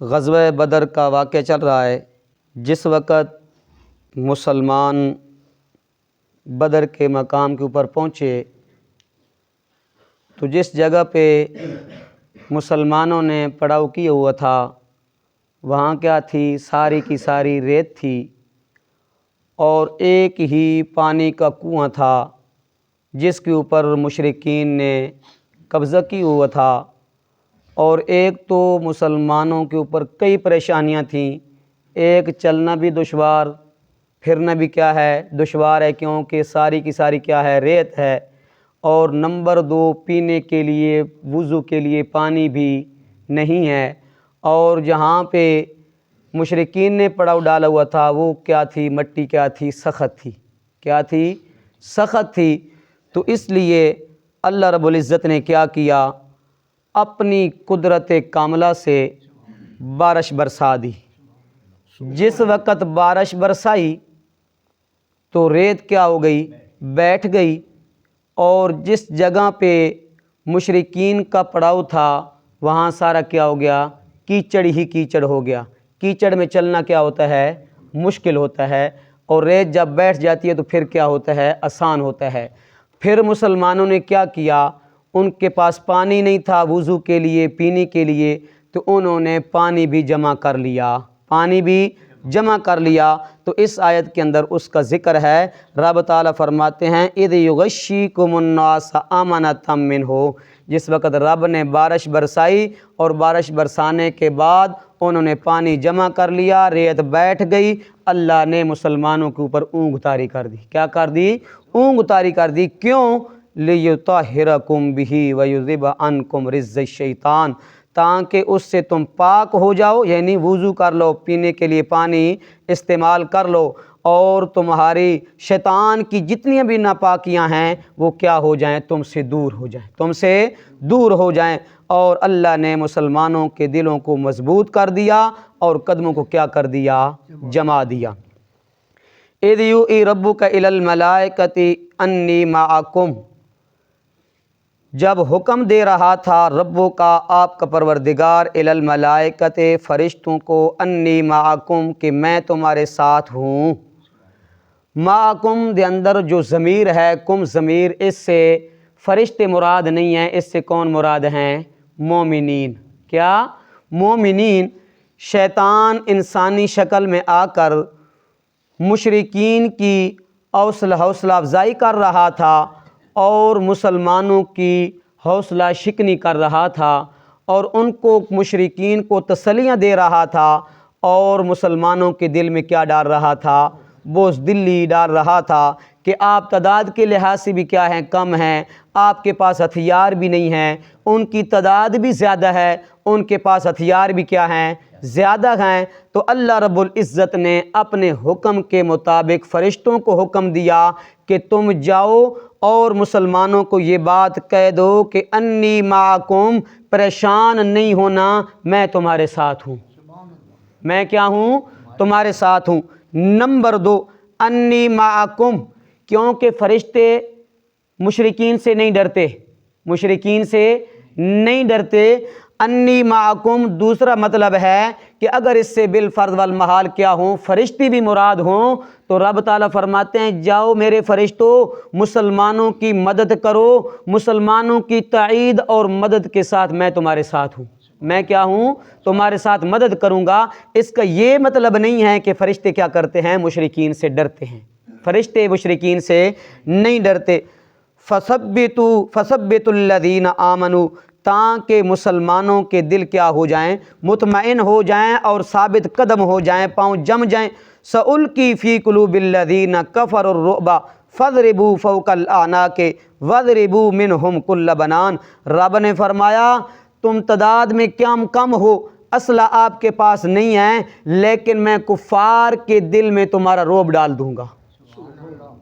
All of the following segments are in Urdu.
غزوہ بدر کا واقعہ چل رہا ہے۔ جس وقت مسلمان بدر کے مقام کے اوپر پہنچے تو جس جگہ پہ مسلمانوں نے پڑاؤ کیا ہوا تھا وہاں کیا تھی؟ ساری کی ساری ریت تھی اور ایک ہی پانی کا کنواں تھا جس کے اوپر مشرکین نے قبضہ کیا ہوا تھا۔ اور ایک تو مسلمانوں کے اوپر کئی پریشانیاں تھیں، ایک چلنا بھی دشوار، پھرنا بھی کیا ہے دشوار ہے، کیونکہ ساری کی ساری کیا ہے ریت ہے، اور نمبر دو پینے کے لیے وضو کے لیے پانی بھی نہیں ہے، اور جہاں پہ مشرکین نے پڑاؤ ڈالا ہوا تھا وہ کیا تھی؟ مٹی کیا تھی؟ سخت تھی۔ کیا تھی؟ سخت تھی۔ تو اس لیے اللہ رب العزت نے کیا کیا؟ اپنی قدرت کاملہ سے بارش برسا دی۔ جس وقت بارش برسائی تو ریت کیا ہو گئی؟ بیٹھ گئی، اور جس جگہ پہ مشرکین کا پڑاؤ تھا وہاں سارا کیا ہو گیا؟ کیچڑ ہی کیچڑ ہو گیا۔ کیچڑ میں چلنا کیا ہوتا ہے؟ مشکل ہوتا ہے، اور ریت جب بیٹھ جاتی ہے تو پھر کیا ہوتا ہے؟ آسان ہوتا ہے۔ پھر مسلمانوں نے کیا کیا؟ ان کے پاس پانی نہیں تھا وضو کے لیے، پینے کے لیے، تو انہوں نے پانی بھی جمع کر لیا۔ پانی بھی جمع کر لیا۔ تو اس آیت کے اندر اس کا ذکر ہے۔ رب تعالیٰ فرماتے ہیں اِذْ یُغَشِّیکُمُ النَّاسَ أَمَنَةً مِّنْہُ، جس وقت رب نے بارش برسائی اور بارش برسانے کے بعد انہوں نے پانی جمع کر لیا، ریت بیٹھ گئی، اللہ نے مسلمانوں کے اوپر اونگ طاری کر دی۔ کیا کر دی؟ اونگ طاری کر دی۔ کیوں؟ لِيُطَہِّرَکُم بِہِ وَيُذْهِبَ عَنکُم رِجْزَ الشیطان، تاکہ اس سے تم پاک ہو جاؤ، یعنی وضو کر لو، پینے کے لیے پانی استعمال کر لو، اور تمہاری شیطان کی جتنی بھی ناپاکیاں ہیں وہ کیا ہو جائیں؟ تم سے دور ہو جائیں، تم سے دور ہو جائیں۔ اور اللہ نے مسلمانوں کے دلوں کو مضبوط کر دیا اور قدموں کو کیا کر دیا؟ جما دیا۔ اِذْ یُوحِی رَبُّکَ إِلَى الْمَلَائِکَةِ أَنِّی مَعَکُم، جب حکم دے رہا تھا ربوں کا آپ کا پروردگار إِلَى الْمَلَائِکَةِ فرشتوں کو، أَنِّی مَعَکُم کہ میں تمہارے ساتھ ہوں۔ معکم دے اندر جو ضمیر ہے کم ضمیر، اس سے فرشتے مراد نہیں ہیں، اس سے کون مراد ہیں؟ مومنین۔ کیا؟ مومنین۔ شیطان انسانی شکل میں آ کر مشرکین کی حوصلہ افزائی کر رہا تھا اور مسلمانوں کی حوصلہ شکنی کر رہا تھا، اور ان کو مشرکین کو تسلیاں دے رہا تھا، اور مسلمانوں کے دل میں کیا ڈال رہا تھا؟ بزدلی ڈال رہا تھا کہ آپ تعداد کے لحاظ سے بھی کیا ہیں؟ کم ہیں، آپ کے پاس ہتھیار بھی نہیں ہیں، ان کی تعداد بھی زیادہ ہے، ان کے پاس ہتھیار بھی کیا ہیں؟ زیادہ ہیں۔ تو اللہ رب العزت نے اپنے حکم کے مطابق فرشتوں کو حکم دیا کہ تم جاؤ اور مسلمانوں کو یہ بات کہہ دو کہ انی معکم، پریشان نہیں ہونا، میں تمہارے ساتھ ہوں۔ میں کیا ہوں؟ تمہارے ساتھ ہوں۔ نمبر دو، انی معکم، کیونکہ فرشتے مشرکین سے نہیں ڈرتے، مشرکین سے نہیں ڈرتے۔ انی معکم دوسرا مطلب ہے کہ اگر اس سے بالفرض والمحال کیا ہوں؟ فرشتے بھی مراد ہوں، تو رب تعالیٰ فرماتے ہیں جاؤ میرے فرشتوں، مسلمانوں کی مدد کرو، مسلمانوں کی تائید اور مدد کے ساتھ میں تمہارے ساتھ ہوں۔ میں کیا ہوں؟ تمہارے ساتھ مدد کروں گا۔ اس کا یہ مطلب نہیں ہے کہ فرشتے کیا کرتے ہیں؟ مشرکین سے ڈرتے ہیں۔ فرشتے مشرکین سے نہیں ڈرتے۔ فَثَبِّتُوا الَّذِينَ آمَنُوا، تاکہ مسلمانوں کے دل کیا ہو جائیں؟ مطمئن ہو جائیں اور ثابت قدم ہو جائیں، پاؤں جم جائیں۔ سَأُلْقِي فِي قُلُوبِ الَّذِينَ كَفَرُوا الرُّعْبَ فَاضْرِبُوا فَوْقَ الْأَعْنَاقِ وَاضْرِبُوا مِنْهُمْ كُلَّ بَنَانٍ، رب نے فرمایا تم تعداد میں کم ہو، اسلحہ آپ کے پاس نہیں ہے، لیکن میں کفار کے دل میں تمہارا رعب ڈال دوں گا،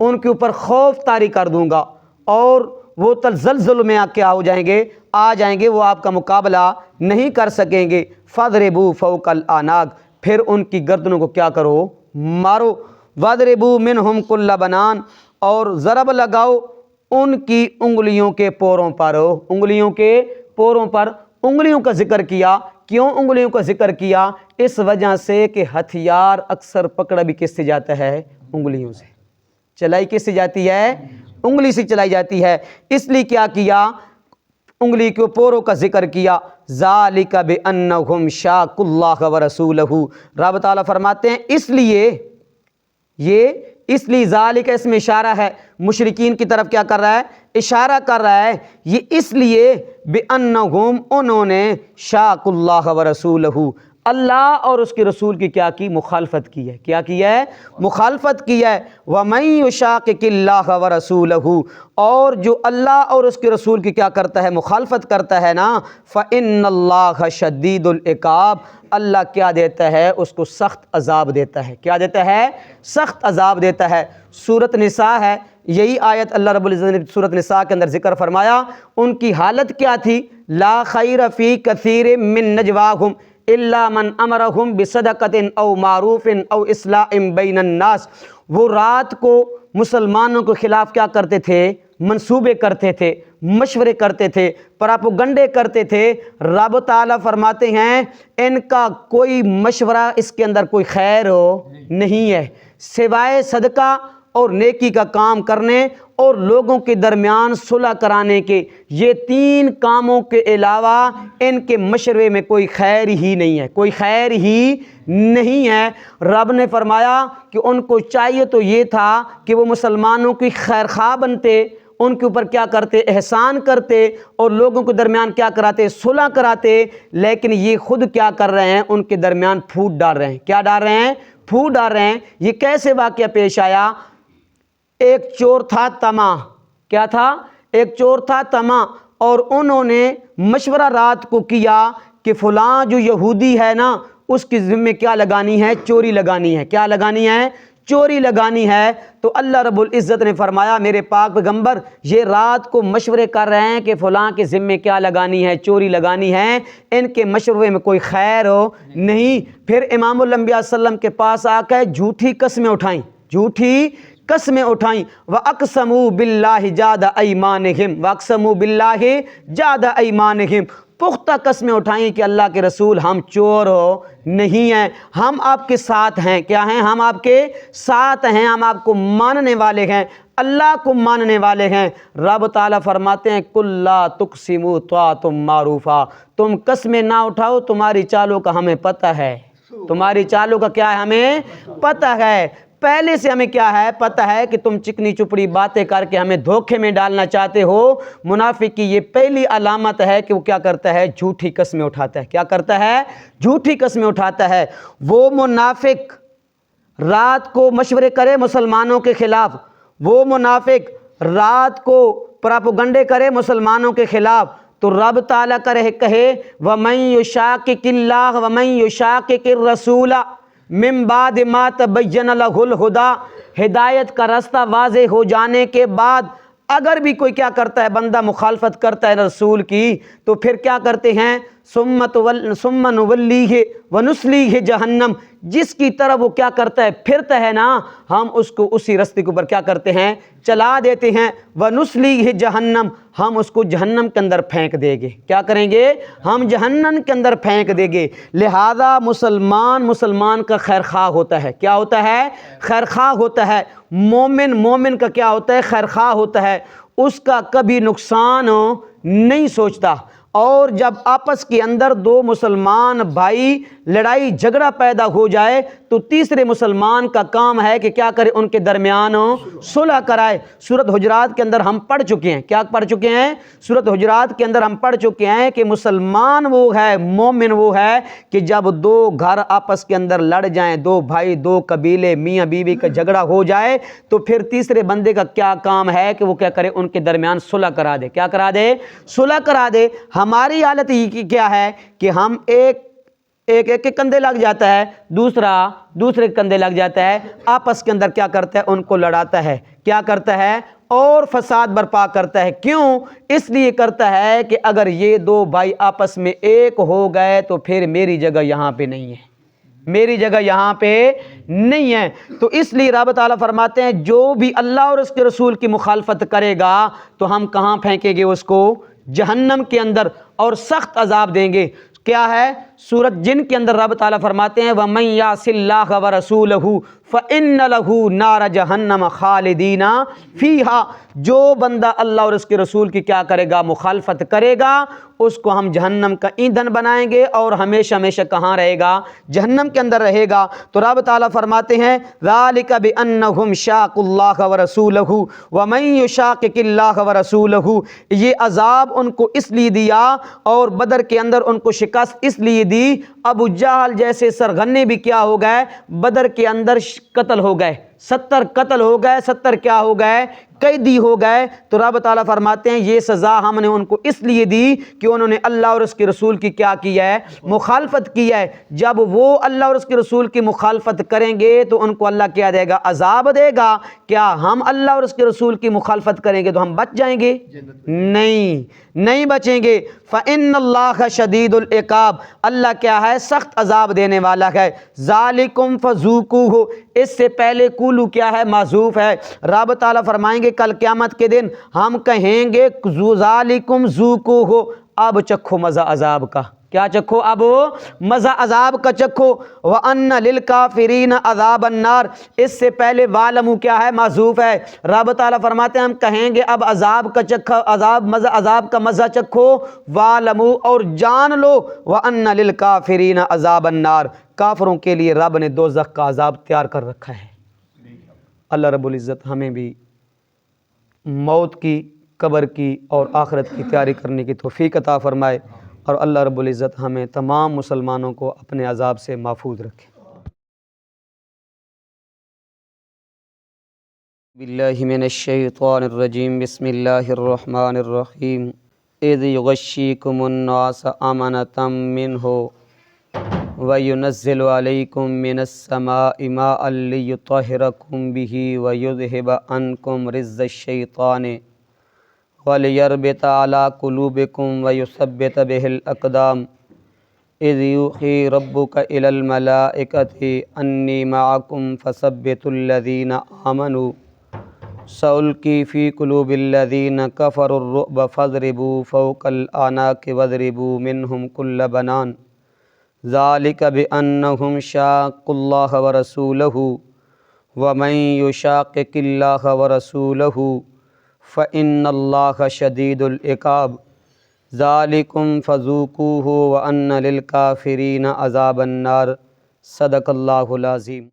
ان کے اوپر خوف طاری کر دوں گا، اور وہ تزلزل میں کیا ہو جائیں گے؟ آ جائیں گے، وہ آپ کا مقابلہ نہیں کر سکیں گے۔ فَاضْرِبُوا فَوْقَ الْأَعْنَاقِ، پھر ان کی گردنوں کو کیا کرو؟ مارو۔ وَاضْرِبُوا مِنْهُمْ كُلَّ بَنَانٍ، اور ضرب لگاؤ ان کی انگلیوں کے پوروں پر، انگلیوں کے پوروں پر۔ انگلیوں کا ذکر کیا، کیوں انگلیوں کا ذکر کیا؟ اس وجہ سے کہ ہتھیار اکثر پکڑا بھی کس سے جاتا ہے؟ انگلیوں سے۔ چلائی کس سے جاتی ہے؟ انگلی سے چلائی جاتی ہے۔ اس لیے کیا کیا؟ انگلی کے پوروں کا ذکر کیا۔ ذالک بانہم شاقوا اللہ ورسولہ، رب تعالیٰ فرماتے ہیں اس لیے ذالک اس میں اشارہ ہے، مشرکین کی طرف کیا کر رہا ہے؟ اشارہ کر رہا ہے۔ یہ اس لیے بانہم، انہوں نے شاقوا اللہ ورسولہ، اللہ اور اس کے رسول کی کیا کی؟ مخالفت کی ہے۔ کیا کی ہے؟ مخالفت کی ہے۔ وَمَن يُشَاقِقِ اللَّهَ وَرَسُولَهُ، اور جو اللہ اور اس کے رسول کی کیا کرتا ہے؟ مخالفت کرتا ہے نا، فَإِنَّ اللَّهَ شَدِيدُ الْعِقَابِ، اللہ کیا دیتا ہے؟ اس کو سخت عذاب دیتا ہے۔ کیا دیتا ہے؟ سخت عذاب دیتا ہے۔ سورۃ نساء ہے، یہی آیت اللہ رب العزت نے سورۃ نساء کے اندر ذکر فرمایا۔ ان کی حالت کیا تھی؟ لا خیر فی کثیر من نجواہم الا من امرہم بصدقۃ او معروف او اصلاح بین الناس، وہ رات کو مسلمانوں کے خلاف کیا کرتے تھے؟ منصوبے کرتے تھے، مشورے کرتے تھے، پراپوگنڈے کرتے تھے۔ رب تعالیٰ فرماتے ہیں ان کا کوئی مشورہ، اس کے اندر کوئی خیر نہیں ہے سوائے صدقہ اور نیکی کا کام کرنے اور لوگوں کے درمیان صلح کرانے کے۔ یہ تین کاموں کے علاوہ ان کے مشورے میں کوئی خیر ہی نہیں ہے، کوئی خیر ہی نہیں ہے۔ رب نے فرمایا کہ ان کو چاہیے تو یہ تھا کہ وہ مسلمانوں کی خیر خواہ بنتے، ان کے اوپر کیا کرتے؟ احسان کرتے اور لوگوں کے درمیان کیا کراتے؟ صلح کراتے، لیکن یہ خود کیا کر رہے ہیں؟ ان کے درمیان پھوٹ ڈال رہے ہیں۔ کیا ڈال رہے ہیں؟ پھوٹ ڈال رہے ہیں۔ یہ کیسے واقعہ پیش آیا؟ ایک چور تھا طمع، کیا تھا؟ ایک چور تھا طمع، اور انہوں نے مشورہ رات کو کیا کہ فلاں جو یہودی ہے نا، اس کی ذمہ کیا لگانی ہے؟ چوری لگانی ہے۔ کیا لگانی ہے؟ چوری لگانی ہے۔ تو اللہ رب العزت نے فرمایا میرے پاک پیغمبر یہ رات کو مشورے کر رہے ہیں کہ فلاں کے ذمے کیا لگانی ہے؟ چوری لگانی ہے، ان کے مشورے میں کوئی خیر نہیں۔ پھر امام الانبیاء صلی اللہ علیہ وسلم کے پاس آ کے جھوٹی قسمیں اٹھائیں، جھوٹی قسمیں اٹھائیں۔ وَأَقْسَمُوا بِاللَّهِ جَهْدَ أَيْمَانِهِمْ وَأَقْسَمُوا بِاللَّهِ جَهْدَ أَيْمَانِهِمْ، پختہ قسمیں اٹھائیں کہ اللہ کے رسول ہم چور نہیں ہیں، ہم آپ کے ساتھ ہیں۔ کیا ہیں؟ ہم آپ کے ساتھ ہیں، ہم آپ کو ماننے والے ہیں، اللہ کو ماننے والے ہیں۔ رب تعالیٰ فرماتے ہیں قُل لَا تُقْسِمُوا طَاعَةٌ مَعْرُوفًا، تم قسمیں نہ اٹھاؤ، تمہاری چالوں کا ہمیں پتہ ہے، تمہاری چالوں کا کیا ہے؟ ہمیں پتہ ہے۔ پہلے سے ہمیں کیا ہے؟ پتہ ہے کہ تم چکنی چپڑی باتیں کر کے ہمیں دھوکے میں ڈالنا چاہتے ہو۔ منافق کی یہ پہلی علامت ہے کہ وہ کیا کرتا ہے؟ جھوٹی قسمیں اٹھاتا ہے۔ کیا کرتا ہے؟ جھوٹی قسمیں اٹھاتا ہے۔ وہ منافق رات کو مشورے کرے مسلمانوں کے خلاف، وہ منافق رات کو پراپوگنڈے کرے مسلمانوں کے خلاف، تو رب تعالیٰ کہے وَمَن يُشَاقِقِ اللَّهَ وَمَن يُشَاقِقِ الرَّسُولَ مِن بَعْدِ مَا تَبَيَّنَ لَهُ الْهُدَىٰ، ہدایت کا راستہ واضح ہو جانے کے بعد اگر بھی کوئی کیا کرتا ہے؟ بندہ مخالفت کرتا ہے رسول کی، تو پھر کیا کرتے ہیں؟ ثُمَّ نُوَلِّيهِ وَنُصْلِيهِ جَهَنَّمَ، جس کی طرف وہ کیا کرتا ہے؟ پھرتا ہے نا، ہم اس کو اسی راستے کے اوپر کیا کرتے ہیں؟ چلا دیتے ہیں۔ وَنُصْلِيهِ جَهَنَّمَ، ہم اس کو جہنم کے اندر پھینک دیں گے۔ کیا کریں گے؟ ہم جہنم کے اندر پھینک دیں گے۔ لہذا مسلمان کا خیر خواہ ہوتا ہے۔ کیا ہوتا ہے؟ خیر خواہ ہوتا ہے۔ مومن کا کیا ہوتا ہے؟ خیر خواہ ہوتا ہے، اس کا کبھی نقصان نہیں سوچتا۔ اور جب آپس کے اندر دو مسلمان بھائی لڑائی جھگڑا پیدا ہو جائے تو تیسرے مسلمان کا کام ہے کہ کیا کرے؟ ان کے درمیان صلح کرائے۔ سورۃ حجرات کے اندر ہم پڑھ چکے ہیں، کیا پڑھ چکے ہیں؟ سورۃ حجرات کے اندر ہم پڑھ چکے ہیں کہ مسلمان وہ ہے، مومن وہ ہے کہ جب دو گھر آپس کے اندر لڑ جائیں، دو بھائی، دو قبیلے، میاں بیوی کا جھگڑا ہو جائے، تو پھر تیسرے بندے کا کیا کام ہے کہ وہ کیا کرے؟ ان کے درمیان صلح کرا دے۔ کیا کرا دے؟ صلح کرا دے۔ ہماری حالت یہ کیا ہے کہ ہم ایک کے کندھے لگ جاتا ہے، دوسرے کے کندھے لگ جاتا ہے، آپس کے اندر کیا کرتا ہے؟ ان کو لڑاتا ہے۔ کیا کرتا ہے؟ اور فساد برپا کرتا ہے۔ کیوں؟ اس لیے کرتا ہے کہ اگر یہ دو بھائی آپس میں ایک ہو گئے تو پھر میری جگہ یہاں پہ نہیں ہے، میری جگہ یہاں پہ نہیں ہے۔ تو اس لیے رب تعالیٰ فرماتے ہیں جو بھی اللہ اور اس کے رسول کی مخالفت کرے گا تو ہم کہاں پھینکیں گے اس کو؟ جہنم کے اندر، اور سخت عذاب دیں گے۔ کیا ہے؟ سورۃ جن کے اندر رب تعالیٰ فرماتے ہیں وَمَن يَعْصِ اللَّهَ وَرَسُولَهُ فَإِنَّ لَهُ نَارَ جَهَنَّمَ خَالِدِينَ فِيهَا، جو بندہ اللہ اور اس کے رسول کی کیا کرے گا؟ مخالفت کرے گا، اس کو ہم جہنم کا ایندھن بنائیں گے اور ہمیشہ ہمیشہ کہاں رہے گا؟ جہنم کے اندر رہے گا۔ تو رب تعالیٰ فرماتے ہیں ذَلِكَ بِأَنَّهُمْ شَاقُوا اللَّهَ وَرَسُولَهُ وَمَن يُشَاقِقِ اللَّهَ وَرَسُولَهُ، یہ عذاب ان کو اس لیے دیا اور بدر کے اندر ان کو شکست اس لیے دی، ابو جہل جیسے سرغنے بھی کیا ہو گئے؟ بدر کے اندر قتل ہو گئے، 70 قتل ہو گئے، 70 کیا ہو گئے؟ قیدی ہو گئے۔ تو رب تعالیٰ فرماتے ہیں یہ سزا ہم نے ان کو اس لیے دی کہ انہوں نے اللہ اور اس کے رسول کی کیا کی ہے؟ مخالفت کی ہے۔ جب وہ اللہ اور اس کے رسول کی مخالفت کریں گے تو ان کو اللہ کیا دے گا؟ عذاب دے گا۔ کیا ہم اللہ اور اس کے رسول کی مخالفت کریں گے تو ہم بچ جائیں گے؟ نہیں بچیں گے۔ فَإِنَّ اللَّهَ شَدِيدُ الْعِقَابِ، اللہ کیا ہے؟ سخت عذاب دینے والا ہے۔ ذَلِكُمْ فَذُوقُوهُ، اس سے پہلے کولو کیا ہے؟ معذوف ہے۔ رب تعالیٰ فرمائیں گے کل قیامت کے دن ہم کہیں گے ذَلِكُمْ ذُوقُوهُ، اب چکھو مزہ عذاب کا۔ کیا چکھو؟ اب مزہ عذاب کا چکھو۔ وَأَنَّ لِلْكَافِرِينَ عَذَابَ النَّارِ، اس سے پہلے وَاعْلَمُوا کیا ہے؟ معذوف ہے۔ رب تعالیٰ فرماتے ہیں ہم کہیں گے اب عذاب کا چکھو، عذاب کا مزہ چکھو۔ وَاعْلَمُوا، اور جان لو، وَأَنَّ لِلْكَافِرِينَ عَذَابَ النَّارِ، کافروں کے لیے رب نے دوزخ کا عذاب تیار کر رکھا ہے۔ اللہ رب العزت ہمیں بھی موت کی، قبر کی اور آخرت کی تیاری کرنے کی توفیق عطا فرمائے، اور اللہ رب العزت ہمیں تمام مسلمانوں کو اپنے عذاب سے محفوظ رکھے۔ باللہ من الشیطان الرجیم، بسم اللہ الرحمن الرحیم۔ اذ یغشیکم النعاس امنۃ منہ وَيُنَزِّلُ عَلَيْكُم مِّنَ السَّمَاءِ مَاءً لِّيُطَهِّرَكُم بِهِ وَيُذْهِبَ عَنكُمْ رِجْزَ الشَّيْطَانِ وَلِيَرْبِطَ عَلَىٰ قُلُوبِكُمْ وَيُثَبِّتَ بِهِ الْأَقْدَامَ إِذْ يُوحِي رَبُّكَ إِلَى الْمَلَائِكَةِ أَنِّي مَعَكُمْ فَثَبِّتُوا الَّذِينَ آمَنُوا سَأُلْقِي فِي قُلُوبِ الَّذِينَ كَفَرُوا الرُّعْبَ فَاضْرِبُوا فَوْقَ الْأَعْنَاقِ وَاضْرِبُوا مِنْهُمْ كُلَّ بَنَانٍ ذَلِكَ بِأَنَّهُمْ شَاقُّوا اللَّهَ وَرَسُولَهُ وَمَن يُشَاقِقِ اللَّهَ وَرَسُولَهُ فَإِنَّ اللَّهَ شَدِيدُ الْعِقَابِ ذَلِكُمْ فَذُوقُوهُ وَأَنَّ لِلْكَافِرِينَ عَذَابَ النَّارِ۔ صدق اللہ العظیم۔